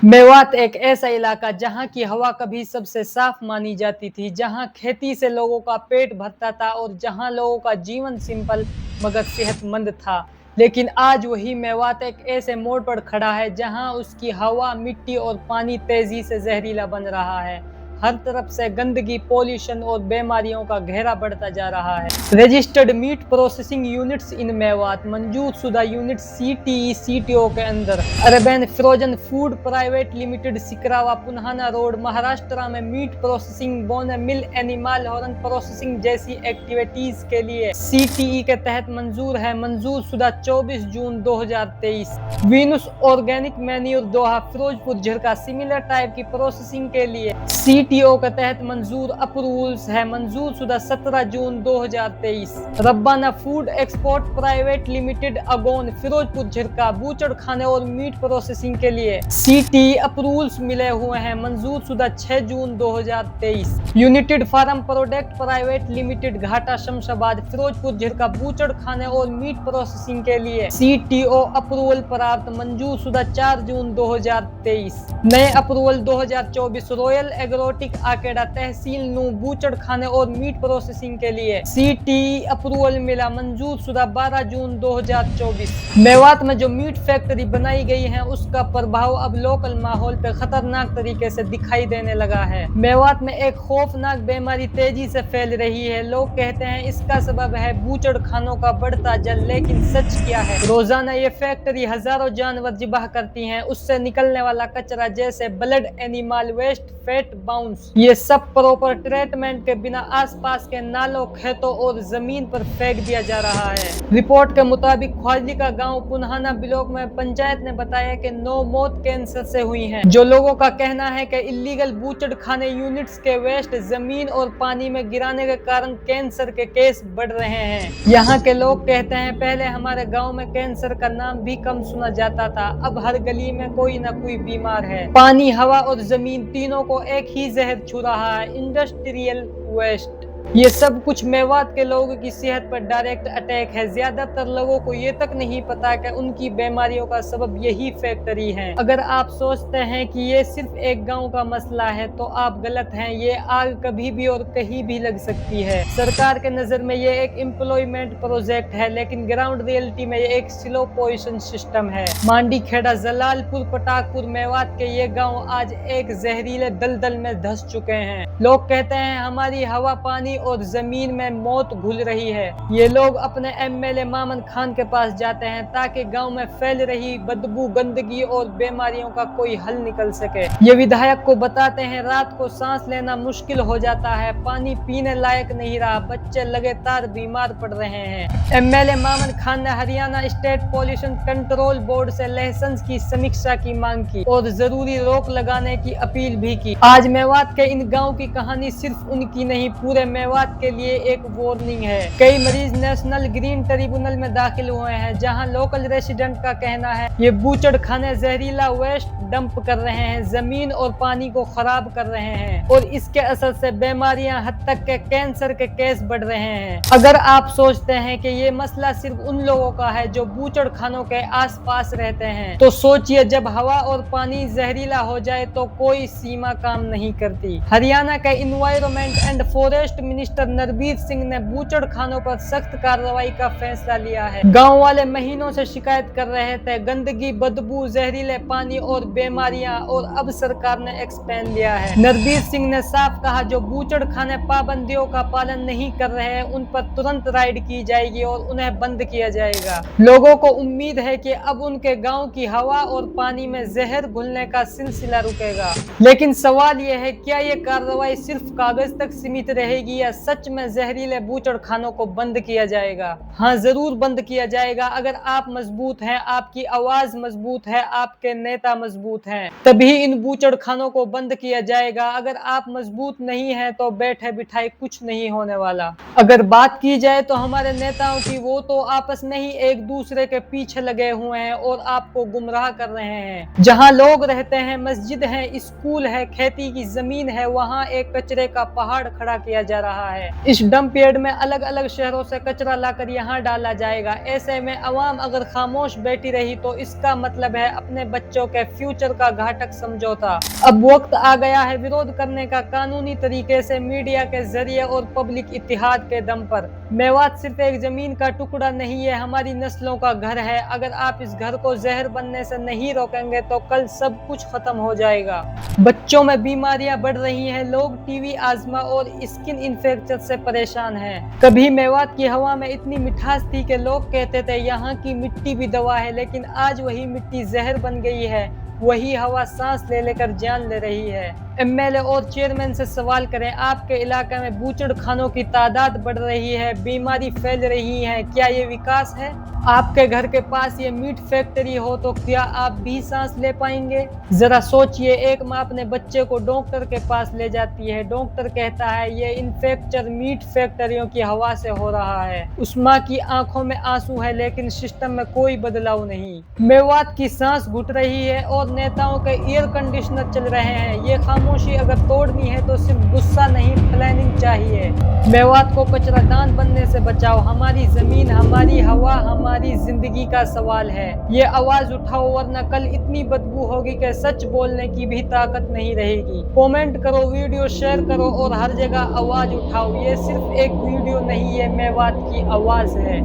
मेवात एक ऐसा इलाका जहाँ की हवा कभी सबसे साफ मानी जाती थी, जहाँ खेती से लोगों का पेट भरता था और जहाँ लोगों का जीवन सिंपल मगर सेहतमंद था। लेकिन आज वही मेवात एक ऐसे मोड़ पर खड़ा है जहाँ उसकी हवा, मिट्टी और पानी तेजी से जहरीला बन रहा है। हर तरफ से गंदगी, पॉल्यूशन और बीमारियों का घेरा बढ़ता जा रहा है। Registered meat processing units in Mewat, मंजूर शुदा यूनिट सीटीई सीटीओ के अंदर urban frozen food private limited, Sikrawa, Punhana road, Maharashtra में meat processing, bone meal, animal horn processing जैसी एक्टिविटीज के लिए सीटीई के तहत मंजूर शुदा 24 जून 2023। Venus organic manure Doha, Firozpur, Jhirka, similar type की प्रोसेसिंग के लिए सीटीओ के तहत मंजूर अप्रूवल्स है, मंजूर शुदा 17 जून 2023। Rabbana food export private limited, Agon, Firozpur, Jhirka, बूचड़ खाने और मीट प्रोसेसिंग के लिए सीटीई अप्रूवल्स मिले हुए हैं, मंजूर शुदा 6 जून 2023। United farm product private limited, Ghata, Shamshabad, Firozpur, Jhirka, बूचड़ खाने और मीट प्रोसेसिंग के लिए सीटीओ अप्रूवल प्राप्त, मंजूर शुदा 4 जून 2023। नए अप्रूवल 2024, रॉयल एग्रोटिक आकेडा, तहसील नू, बूचड़ खाने और मीट प्रोसेसिंग के लिए सीटीई अप्रूवल मिला, मंजूर शुदा 12 जून 2024। मेवात में जो मीट फैक्ट्री बनाई गई है उसका प्रभाव अब लोकल माहौल पे खतरनाक तरीके से दिखाई देने लगा है। मेवात में एक खौफनाक बीमारी तेजी से फैल रही है। लोग कहते हैं इसका सबब है बूचड़ खानों का बढ़ता जल, लेकिन सच क्या है? रोजाना ये फैक्ट्री हजारों जानवर जिबाह करती हैं, उससे निकलने वाला कचरा जैसे blood, animal waste, fat, bounce, ये सब प्रॉपर ट्रीटमेंट के बिना आसपास के नालों, खेतों और जमीन पर फेंक दिया जा रहा है। रिपोर्ट के मुताबिक ख्वाजली का गांव पुन्हाना ब्लॉक में पंचायत ने बताया कि 9 मौत कैंसर से हुई हैं। जो लोगों का कहना है कि इलीगल बूचड़ खाने यूनिट्स के वेस्ट जमीन और पानी में गिराने के कारण कैंसर के केस बढ़ रहे हैं। यहाँ के लोग कहते हैं पहले हमारे गाँव में कैंसर का नाम भी कम सुना जाता था, अब हर गली में कोई ना कोई बीमार है। पानी, हवा और जमीन तीनों को एक ही जहर छू रहा है, इंडस्ट्रियल वेस्ट। ये सब कुछ मेवात के लोगों की सेहत पर डायरेक्ट अटैक है। ज्यादातर लोगों को ये तक नहीं पता कि उनकी बीमारियों का सबब यही फैक्ट्री है। अगर आप सोचते हैं कि ये सिर्फ एक गांव का मसला है तो आप गलत हैं। ये आग कभी भी और कहीं भी लग सकती है। सरकार के नजर में ये एक एम्प्लॉयमेंट प्रोजेक्ट है, लेकिन ग्राउंड रियलिटी में ये एक स्लो पोजिशन सिस्टम है। मांडी, खेड़ा, जलालपुर, पटाकपुर, मेवात के ये गाँव आज एक जहरीले दलदल में धंस चुके हैं। लोग कहते हैं हमारी हवा, पानी और जमीन में मौत घुल रही है। ये लोग अपने एमएलए मामन खान के पास जाते हैं ताकि गांव में फैल रही बदबू, गंदगी और बीमारियों का कोई हल निकल सके। ये विधायक को बताते हैं रात को सांस लेना मुश्किल हो जाता है, पानी पीने लायक नहीं रहा, बच्चे लगातार बीमार पड़ रहे हैं। एमएलए मामन खान ने Haryana state pollution control board से लाइसेंस की समीक्षा की मांग की और जरूरी रोक लगाने की अपील भी की। आज मेवात के इन गाँव की कहानी सिर्फ उनकी नहीं, पूरे मेवात के लिए एक वार्निंग है। कई मरीज नेशनल ग्रीन ट्रिब्यूनल में दाखिल हुए हैं, जहां लोकल रेसिडेंट का कहना है ये बूचड़ खाने जहरीला वेस्ट डंप कर रहे हैं, जमीन और पानी को खराब कर रहे हैं और इसके असर से बीमारियां, हद तक के कैंसर के केस बढ़ रहे हैं। अगर आप सोचते हैं कि ये मसला सिर्फ उन लोगों का है जो बूचड़ खानों के आसपास रहते हैं, तो सोचिए जब हवा और पानी जहरीला हो जाए तो कोई सीमा काम नहीं करती। हरियाणा के environment and forest minister Narbir Singh ने बूचड़ खानों पर सख्त कार्रवाई का फैसला लिया है। गांव वाले महीनों से शिकायत कर रहे थे, गंदगी, बदबू, जहरीले पानी और बीमारियां, और अब सरकार ने एक्सपेंड लिया है। नरबीर सिंह ने साफ कहा जो बूचड़ खाने पाबंदियों का पालन नहीं कर रहे हैं उन पर तुरंत राइड की जाएगी और उन्हें बंद किया जाएगा। लोगों को उम्मीद है कि अब उनके गाँव की हवा और पानी में जहर घुलने का सिलसिला रुकेगा। लेकिन सवाल यह है क्या ये कार्रवाई सिर्फ कागज तक सीमित रहेगी या सच में जहरीले बूचड़ खानों को बंद किया जाएगा? हाँ, जरूर बंद किया जाएगा। अगर आप मजबूत हैं, आपकी आवाज मजबूत है, आपके नेता मजबूत हैं, तभी इन बूचड़ खानों को बंद किया जाएगा। अगर आप मजबूत नहीं हैं तो बैठे बिठाए कुछ नहीं होने वाला। अगर बात की जाए तो हमारे नेताओं की, वो तो आपस में ही एक दूसरे के पीछे लगे हुए हैं और आपको गुमराह कर रहे हैं। जहाँ लोग रहते हैं, मस्जिद है, स्कूल है, खेती की जमीन है, वहाँ एक कचरे का पहाड़ खड़ा किया जा रहा रहा है। इस डंप यार्ड में अलग अलग शहरों से कचरा लाकर यहाँ डाला जाएगा। ऐसे में अवाम अगर खामोश बैठी रही तो इसका मतलब है अपने बच्चों के फ्यूचर का घातक समझौता। अब वक्त आ गया है विरोध करने का, कानूनी तरीके से, मीडिया के जरिए और पब्लिक इत्तेहाद के दम पर। मेवात सिर्फ एक जमीन का टुकड़ा नहीं है, हमारी नस्लों का घर है। अगर आप इस घर को जहर बनने से नहीं रोकेंगे तो कल सब कुछ खत्म हो जाएगा। बच्चों में बीमारियां बढ़ रही हैं, लोग टीवी, अस्थमा और स्किन इन्फेक्शन से परेशान हैं। कभी मेवात की हवा में इतनी मिठास थी कि लोग कहते थे यहाँ की मिट्टी भी दवा है, लेकिन आज वही मिट्टी जहर बन गई है। वही हवा सांस ले लेकर जान ले रही है। एमएलए और चेयरमैन से सवाल करें, आपके इलाके में बूचड़ खानों की तादाद बढ़ रही है, बीमारी फैल रही है, क्या ये विकास है? आपके घर के पास ये मीट फैक्ट्री हो तो क्या आप भी सांस ले पाएंगे? जरा सोचिए, एक माँ अपने बच्चे को डॉक्टर के पास ले जाती है, डॉक्टर कहता है ये इन्फेक्शन मीट फैक्ट्रियों की हवा से हो रहा है। उस माँ की आंखों में आंसू है, लेकिन सिस्टम में कोई बदलाव नहीं। मेवात की सांस घुट रही है और नेताओं के एयर कंडीशनर चल रहे हैं। ये खामोशी अगर तोड़नी है तो सिर्फ गुस्सा नहीं, प्लानिंग चाहिए। मेवात को कचरादान बनने से बचाओ। हमारी जमीन, हमारी हवा, हमारी जिंदगी का सवाल है। ये आवाज उठाओ, वरना कल इतनी बदबू होगी कि सच बोलने की भी ताकत नहीं रहेगी। कमेंट करो, वीडियो शेयर करो और हर जगह आवाज उठाओ। ये सिर्फ एक वीडियो नहीं, ये मेवात की आवाज है।